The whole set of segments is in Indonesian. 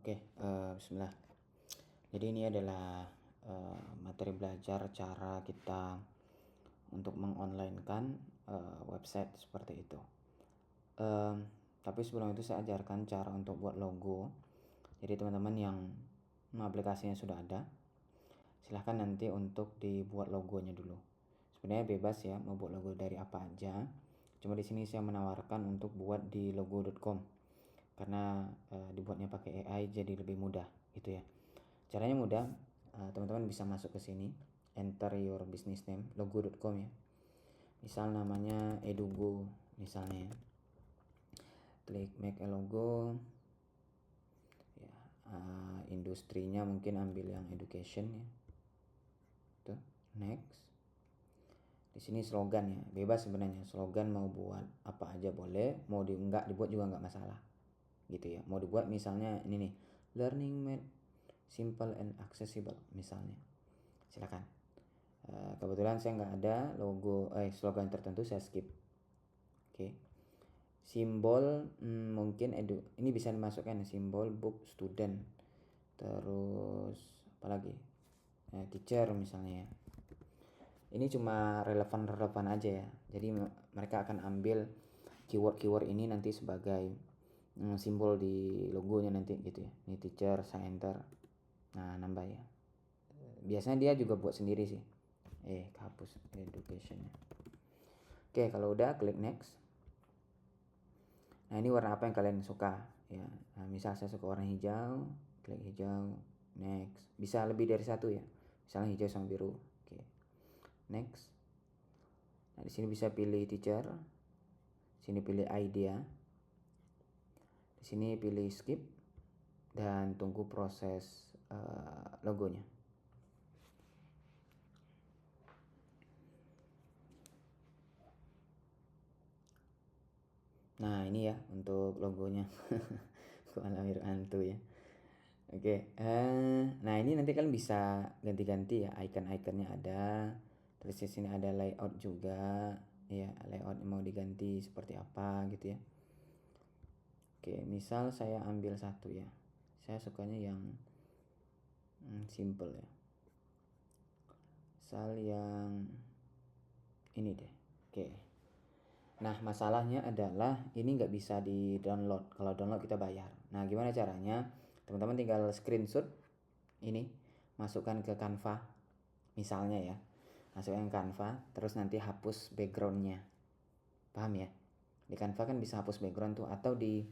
Bismillah. Jadi ini adalah materi belajar cara kita untuk mengonlinekan website seperti itu. Tapi sebelum itu saya ajarkan cara untuk buat logo. Jadi teman-teman yang aplikasinya sudah ada, silahkan nanti untuk dibuat logonya dulu. Sebenarnya bebas ya mau buat logo dari apa aja. Cuma di sini saya menawarkan untuk buat di logo.com. Karena dibuatnya pakai AI jadi lebih mudah gitu ya. Caranya mudah, teman-teman bisa masuk ke sini, enter your business name, logo.com ya. Misal namanya Edugo misalnya ya. Klik make a logo. Ya, industrinya mungkin ambil yang education ya. Tuh, next. Di sini slogan ya, bebas sebenarnya. Slogan mau buat apa aja boleh, mau enggak dibuat juga enggak masalah. Gitu ya. Mau dibuat misalnya ini nih, learning made simple and accessible misalnya. Silakan. Kebetulan saya nggak ada logo slogan tertentu, saya skip. Oke. Simbol mungkin ini bisa dimasukkan simbol book student. Terus apalagi? Teacher misalnya ya. Ini cuma relevan aja ya. Jadi mereka akan ambil keyword ini nanti sebagai simbol di logonya nanti gitu ya. Ini teacher, saya enter. Nah, nambah ya. Biasanya dia juga buat sendiri sih. Hapus education. Oke, kalau udah klik next. Nah, ini warna apa yang kalian suka ya. Nah, misal saya suka warna hijau, klik hijau, next. Bisa lebih dari satu ya. Misalnya hijau sama biru. Oke. Next. Nah, di sini bisa pilih teacher. Sini pilih idea. Di sini pilih skip dan tunggu proses logonya. Nah, ini ya untuk logonya. Alamir Antu ya. Oke. Nah, ini nanti kalian bisa ganti-ganti ya, icon-iconnya ada. Terus di sini ada layout juga ya, layout mau diganti seperti apa gitu ya. Oke, misal saya ambil satu ya. Saya sukanya yang simple ya. Misal yang ini deh. Oke. Nah, masalahnya adalah ini nggak bisa di download. Kalau download kita bayar. Nah, gimana caranya? Teman-teman tinggal screenshot ini, masukkan ke Canva misalnya ya. Masukkan ke Canva, terus nanti hapus backgroundnya. Paham ya? Di Canva kan bisa hapus background tuh, atau di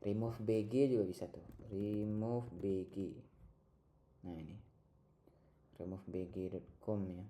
remove BG juga bisa tuh. Remove BG. Nah, ini removebg.com ya.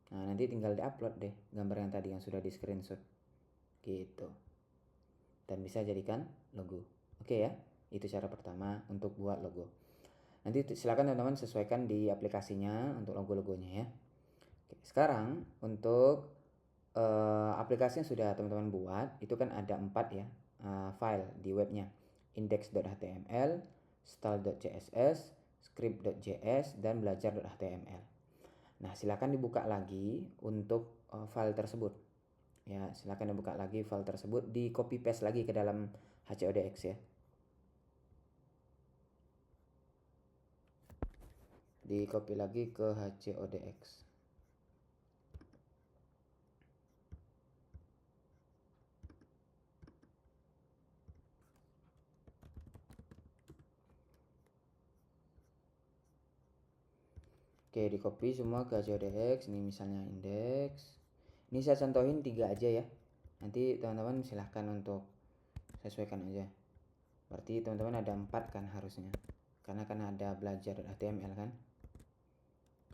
Nah, nanti tinggal diupload deh gambar yang tadi yang sudah di screenshot gitu, dan bisa jadikan logo. Oke ya, itu cara pertama untuk buat logo. Nanti silakan teman-teman sesuaikan di aplikasinya untuk logo-logonya ya. Oke, sekarang untuk aplikasi yang sudah teman-teman buat itu kan ada 4 ya file di webnya, index.html, style.css, script.js, dan belajar.html. Nah, silakan dibuka lagi untuk file tersebut. Ya, silakan dibuka lagi file tersebut, di copy paste lagi ke dalam HCODX ya. Di copy lagi ke HCODX. Oke, di copy semua ke HCODX. Ini misalnya indeks. Ini saya contohin 3 aja ya. Nanti teman-teman silahkan untuk sesuaikan aja. Berarti teman-teman ada 4 kan harusnya. Karena kan ada belajar.html kan.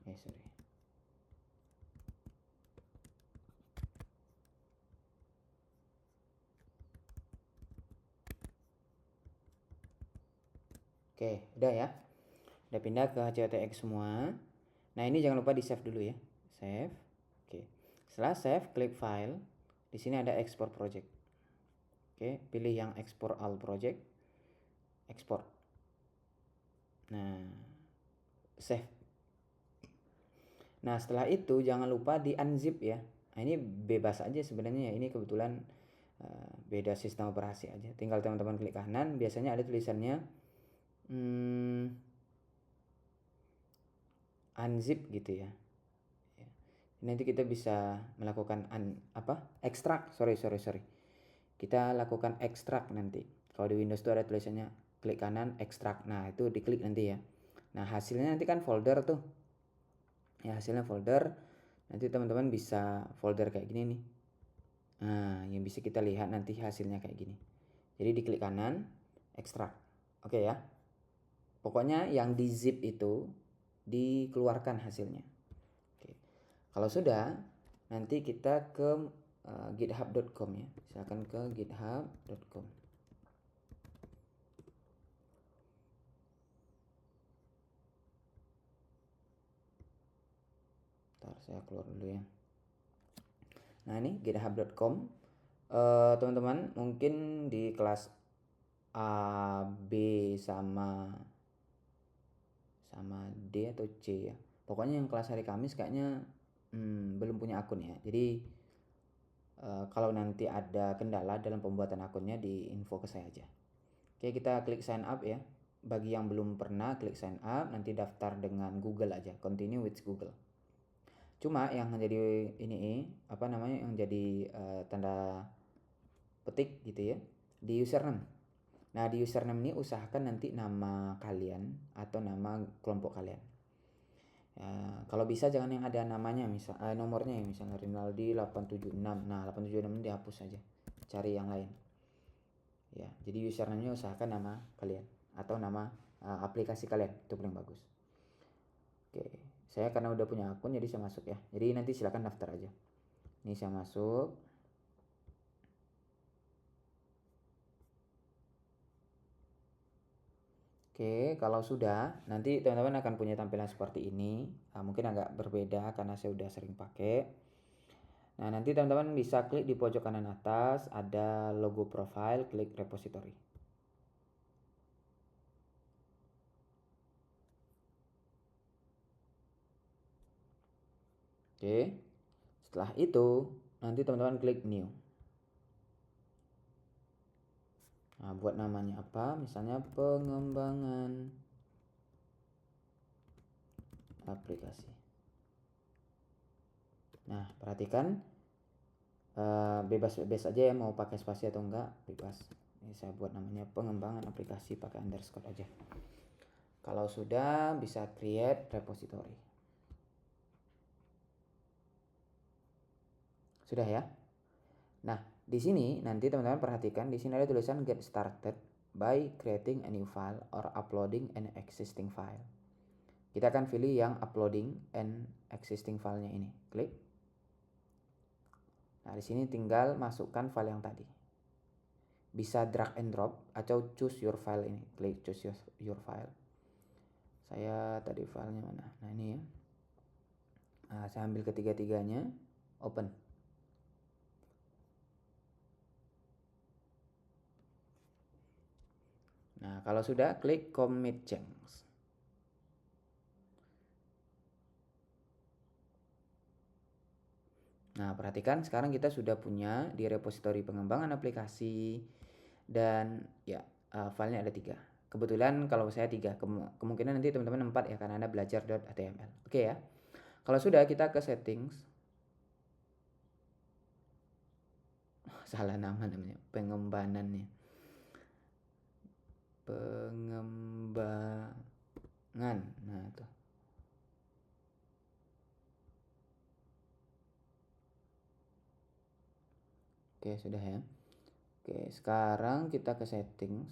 Sorry. Oke, udah ya. Udah pindah ke HCODX semua. Nah, ini jangan lupa di save dulu ya. Save. Oke. Setelah save, klik file. Di sini ada export project. Oke, pilih yang export all project. Export. Nah, save. Nah, setelah itu jangan lupa di unzip ya. Nah, ini bebas aja sebenarnya ya. Ini kebetulan beda sistem operasi aja. Tinggal teman-teman klik kanan, biasanya ada tulisannya unzip gitu ya. Nanti kita bisa melakukan ekstrak. Sorry. Kita lakukan ekstrak nanti. Kalau di Windows itu ada tulisannya klik kanan ekstrak. Nah, itu diklik nanti ya. Nah, hasilnya nanti kan folder tuh. Ya, hasilnya folder. Nanti teman-teman bisa folder kayak gini nih. Nah, yang bisa kita lihat nanti hasilnya kayak gini. Jadi diklik kanan, ekstrak. Oke ya. Pokoknya yang di zip itu dikeluarkan hasilnya. Oke. Kalau sudah, nanti kita ke github.com ya. Silakan ke github.com. Ntar saya keluar dulu ya. Nah, ini github.com. Teman-teman mungkin di kelas A, B sama D atau C ya. Pokoknya yang kelas hari Kamis kayaknya belum punya akun ya. Jadi kalau nanti ada kendala dalam pembuatan akunnya, di info ke saya aja. Oke, kita klik sign up ya. Bagi yang belum pernah, klik sign up, nanti daftar dengan Google aja, continue with Google. Cuma yang menjadi yang jadi tanda petik gitu ya, di username. Nah, di username ini usahakan nanti nama kalian atau nama kelompok kalian. Ya, kalau bisa jangan yang ada namanya, nomornya ya, misalnya Rinaldi 876. Nah, 876 ini dihapus saja. Cari yang lain. Ya, jadi username-nya usahakan nama kalian atau nama aplikasi kalian, itu paling bagus. Oke, saya karena udah punya akun jadi saya masuk ya. Jadi nanti silakan daftar aja. Ini saya masuk. Oke, kalau sudah, nanti teman-teman akan punya tampilan seperti ini. Mungkin agak berbeda karena saya udah sering pakai. Nah, nanti teman-teman bisa klik di pojok kanan atas, ada logo profile, klik repository. Oke, setelah itu, nanti teman-teman klik new. Nah, buat namanya apa? Misalnya pengembangan aplikasi. Nah, perhatikan bebas aja ya, mau pakai spasi atau enggak, bebas. Ini saya buat namanya pengembangan aplikasi, pakai underscore aja. Kalau sudah, bisa create repository. Sudah ya? Nah, di sini nanti teman-teman perhatikan, di sini ada tulisan get started by creating a new file or uploading an existing file. Kita akan pilih yang uploading an existing filenya ini. Klik. Nah, di sini tinggal masukkan file yang tadi. Bisa drag and drop atau choose your file ini. Klik choose your file. Saya tadi filenya mana? Nah, ini ya. Nah, saya ambil ketiga-tiganya, open. Nah, kalau sudah, klik commit change. Nah, perhatikan sekarang kita sudah punya di repository pengembangan aplikasi dan ya filenya ada 3. Kebetulan kalau saya 3, kemungkinan nanti teman-teman 4 ya karena Anda belajar .html. Oke ya. Kalau sudah, kita ke settings. Salah nama namanya, pengembangannya. Pengembangan. Nah, itu. Oke, sudah ya. Oke, sekarang kita ke settings.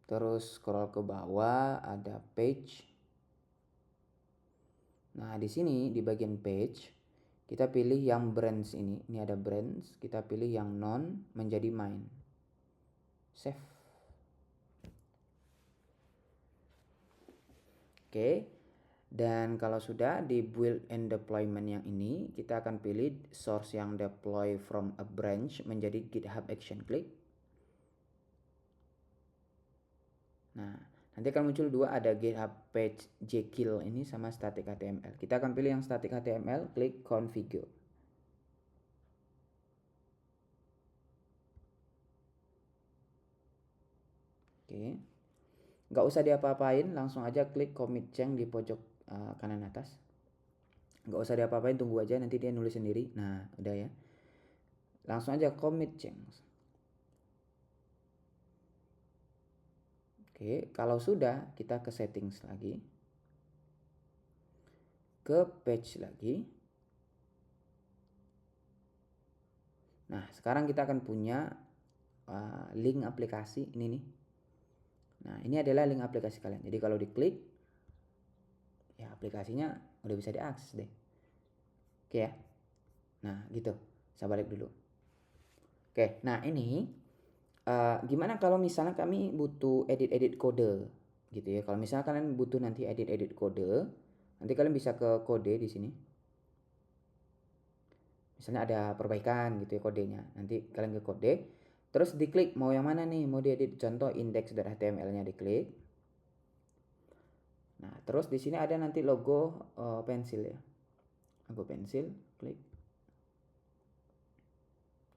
Terus scroll ke bawah, ada page. Nah, di sini di bagian page kita pilih yang brands ini. Ini ada brands, kita pilih yang non menjadi main. Save. Oke. Dan kalau sudah di build and deployment yang ini, kita akan pilih source yang deploy from a branch menjadi GitHub Action. Klik. Nah, Nanti akan muncul dua, ada GitHub page Jekyll ini sama static HTML. Kita akan pilih yang static HTML, klik configure. Oke. Nggak usah diapa-apain, langsung aja klik commit change di pojok kanan atas. Nggak usah diapa-apain, tunggu aja nanti dia nulis sendiri. Nah, udah ya. Langsung aja commit change. Oke, kalau sudah, kita ke settings lagi. Ke page lagi. Nah, sekarang kita akan punya link aplikasi ini nih. Nah, ini adalah link aplikasi kalian. Jadi kalau diklik, ya aplikasinya udah bisa diakses deh. Oke ya. Nah, gitu. Saya balik dulu. Oke, nah ini gimana kalau misalnya kami butuh edit-edit kode gitu ya. Kalau misalnya kalian butuh nanti edit-edit kode, nanti kalian bisa ke kode di sini. Misalnya ada perbaikan gitu ya kodenya. Nanti kalian ke kode, terus diklik mau yang mana nih, mau diedit. Contoh index.html-nya diklik. Nah, terus di sini ada nanti logo pensil ya. Logo pensil, klik.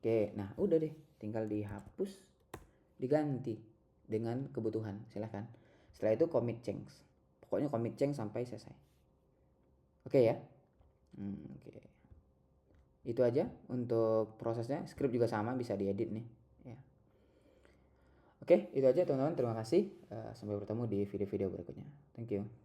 Oke, nah udah deh, tinggal dihapus, diganti dengan kebutuhan, silahkan. Setelah itu commit change, pokoknya commit change sampai selesai. Oke ya. Oke, itu aja untuk prosesnya. Script juga sama, bisa diedit nih ya. Oke, itu aja teman-teman, terima kasih. Sampai bertemu di video-video berikutnya. Thank you.